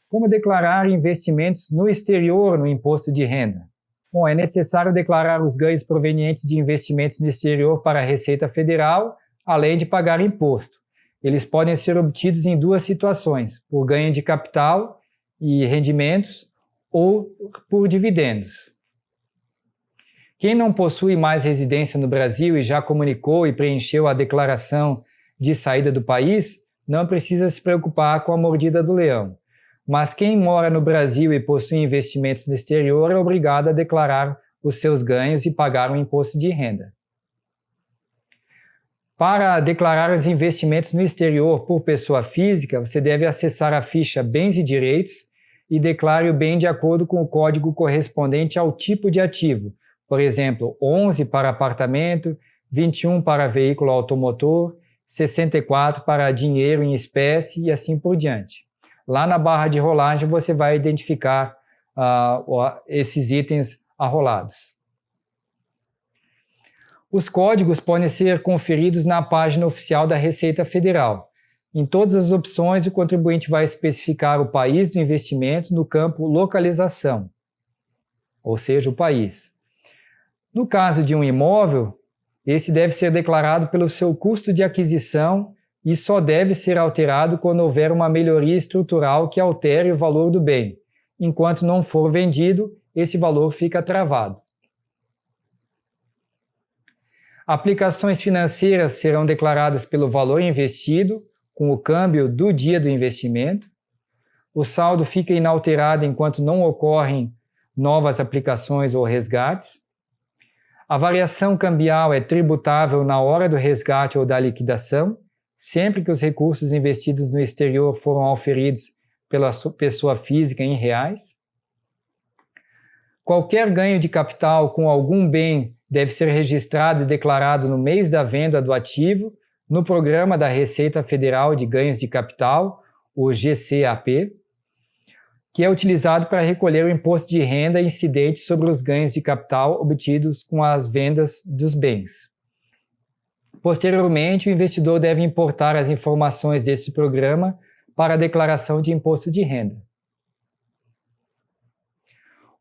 Como declarar investimentos no exterior no imposto de renda? Bom, é necessário declarar os ganhos provenientes de investimentos no exterior para a Receita Federal, além de pagar imposto. Eles podem ser obtidos em duas situações, por ganho de capital e rendimentos ou por dividendos. Quem não possui mais residência no Brasil e já comunicou e preencheu a declaração de saída do país, não precisa se preocupar com a mordida do leão. Mas quem mora no Brasil e possui investimentos no exterior é obrigado a declarar os seus ganhos e pagar um imposto de renda. Para declarar os investimentos no exterior por pessoa física, você deve acessar a ficha Bens e Direitos e declare o bem de acordo com o código correspondente ao tipo de ativo. Por exemplo, 11 para apartamento, 21 para veículo automotor, 64 para dinheiro em espécie e assim por diante. Lá na barra de rolagem você vai identificar esses itens arrolados. Os códigos podem ser conferidos na página oficial da Receita Federal. Em todas as opções, o contribuinte vai especificar o país do investimento no campo localização, ou seja, o país. No caso de um imóvel, esse deve ser declarado pelo seu custo de aquisição e só deve ser alterado quando houver uma melhoria estrutural que altere o valor do bem. Enquanto não for vendido, esse valor fica travado. Aplicações financeiras serão declaradas pelo valor investido, com o câmbio do dia do investimento. O saldo fica inalterado enquanto não ocorrem novas aplicações ou resgates. A variação cambial é tributável na hora do resgate ou da liquidação, sempre que os recursos investidos no exterior foram auferidos pela pessoa física em reais. Qualquer ganho de capital com algum bem deve ser registrado e declarado no mês da venda do ativo, no programa da Receita Federal de Ganhos de Capital, o GCAP, que é utilizado para recolher o imposto de renda incidente sobre os ganhos de capital obtidos com as vendas dos bens. Posteriormente, o investidor deve importar as informações desse programa para a declaração de imposto de renda.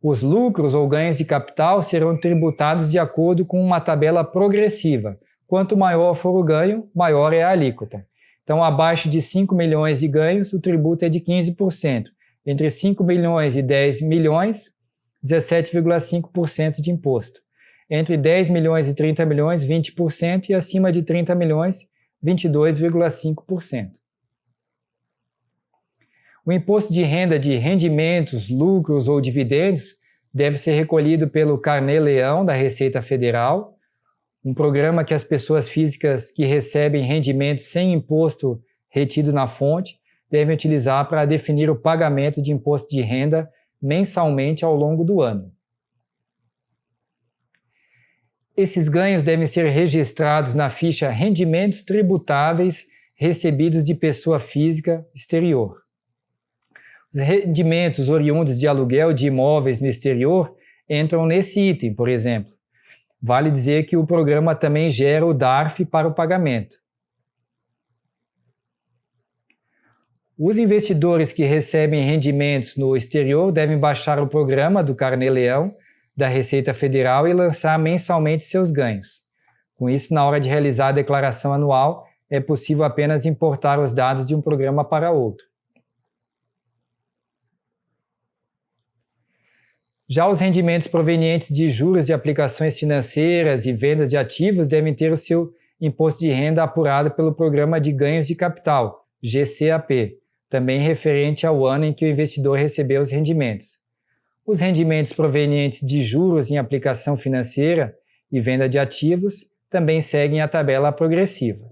Os lucros ou ganhos de capital serão tributados de acordo com uma tabela progressiva. Quanto maior for o ganho, maior é a alíquota. Então, abaixo de 5 milhões de ganhos, o tributo é de 15%. Entre 5 milhões e 10 milhões, 17,5% de imposto. Entre 10 milhões e 30 milhões, 20%, e acima de 30 milhões, 22,5%. O imposto de renda de rendimentos, lucros ou dividendos deve ser recolhido pelo Carnê-Leão da Receita Federal, um programa que as pessoas físicas que recebem rendimentos sem imposto retido na fonte devem utilizar para definir o pagamento de imposto de renda mensalmente ao longo do ano. Esses ganhos devem ser registrados na ficha Rendimentos Tributáveis recebidos de pessoa física exterior. Os rendimentos oriundos de aluguel de imóveis no exterior entram nesse item, por exemplo. Vale dizer que o programa também gera o DARF para o pagamento. Os investidores que recebem rendimentos no exterior devem baixar o programa do Carnê-Leão da Receita Federal e lançar mensalmente seus ganhos. Com isso, na hora de realizar a declaração anual, é possível apenas importar os dados de um programa para outro. Já os rendimentos provenientes de juros de aplicações financeiras e vendas de ativos devem ter o seu imposto de renda apurado pelo Programa de Ganhos de Capital, GCAP, também referente ao ano em que o investidor recebeu os rendimentos. Os rendimentos provenientes de juros em aplicação financeira e venda de ativos também seguem a tabela progressiva.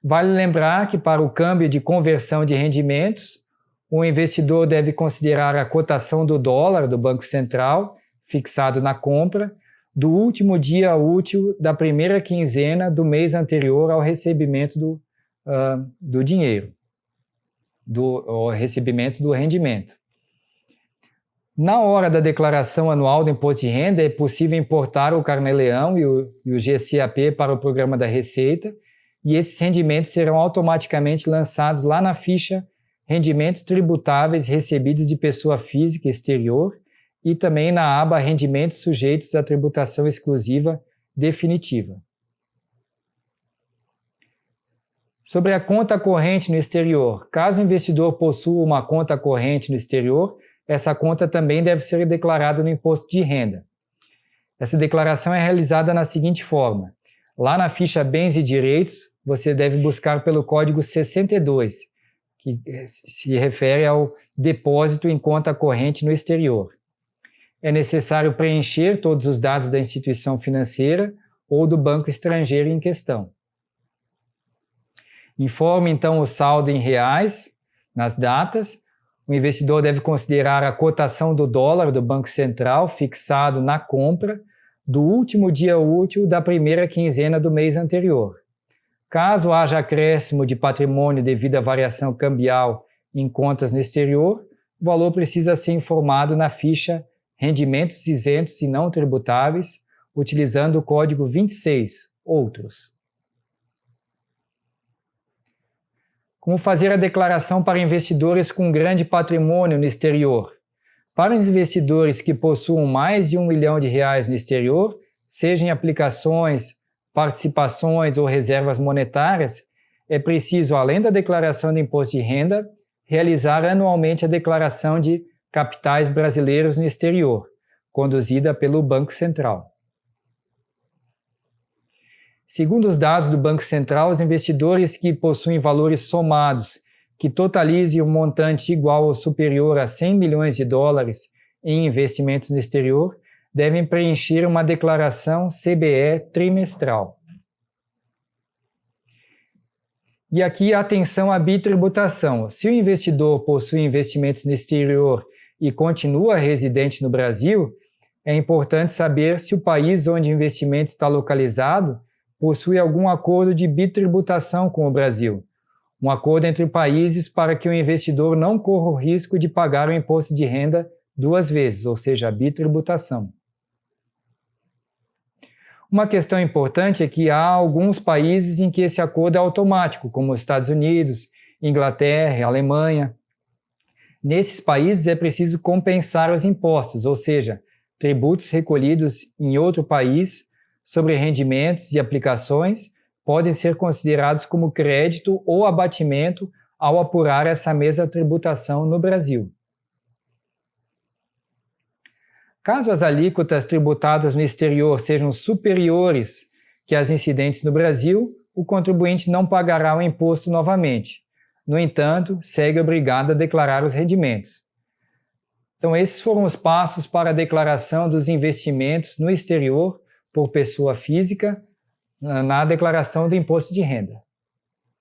Vale lembrar que para o câmbio de conversão de rendimentos, o investidor deve considerar a cotação do dólar do Banco Central, fixado na compra, do último dia útil da primeira quinzena do mês anterior ao recebimento do dinheiro, ao recebimento do rendimento. Na hora da declaração anual do imposto de renda, é possível importar o Carnê-Leão e o GCAP para o programa da Receita, e esses rendimentos serão automaticamente lançados lá na ficha rendimentos tributáveis recebidos de pessoa física exterior e também na aba rendimentos sujeitos à tributação exclusiva definitiva. Sobre a conta corrente no exterior, caso o investidor possua uma conta corrente no exterior, essa conta também deve ser declarada no imposto de renda. Essa declaração é realizada da seguinte forma: lá na ficha Bens e Direitos, você deve buscar pelo código 62, que se refere ao depósito em conta corrente no exterior. É necessário preencher todos os dados da instituição financeira ou do banco estrangeiro em questão. Informe, então, o saldo em reais nas datas. O investidor deve considerar a cotação do dólar do Banco Central fixado na compra do último dia útil da primeira quinzena do mês anterior. Caso haja acréscimo de patrimônio devido à variação cambial em contas no exterior, o valor precisa ser informado na ficha Rendimentos isentos e não tributáveis, utilizando o código 26, Outros. Como fazer a declaração para investidores com grande patrimônio no exterior? Para os investidores que possuam mais de R$1 milhão no exterior, seja em aplicações, participações ou reservas monetárias, é preciso, além da declaração de imposto de renda, realizar anualmente a declaração de capitais brasileiros no exterior, conduzida pelo Banco Central. Segundo os dados do Banco Central, os investidores que possuem valores somados que totalizem um montante igual ou superior a US$100 milhões em investimentos no exterior devem preencher uma declaração CBE trimestral. E aqui, atenção à bitributação. Se o investidor possui investimentos no exterior e continua residente no Brasil, é importante saber se o país onde o investimento está localizado possui algum acordo de bitributação com o Brasil, um acordo entre países para que o investidor não corra o risco de pagar o imposto de renda duas vezes, ou seja, a bitributação. Uma questão importante é que há alguns países em que esse acordo é automático, como os Estados Unidos, Inglaterra, Alemanha. Nesses países é preciso compensar os impostos, ou seja, tributos recolhidos em outro país sobre rendimentos e aplicações podem ser considerados como crédito ou abatimento ao apurar essa mesma tributação no Brasil. Caso as alíquotas tributadas no exterior sejam superiores que as incidentes no Brasil, o contribuinte não pagará o imposto novamente. No entanto, segue obrigado a declarar os rendimentos. Então, esses foram os passos para a declaração dos investimentos no exterior por pessoa física na declaração do imposto de renda.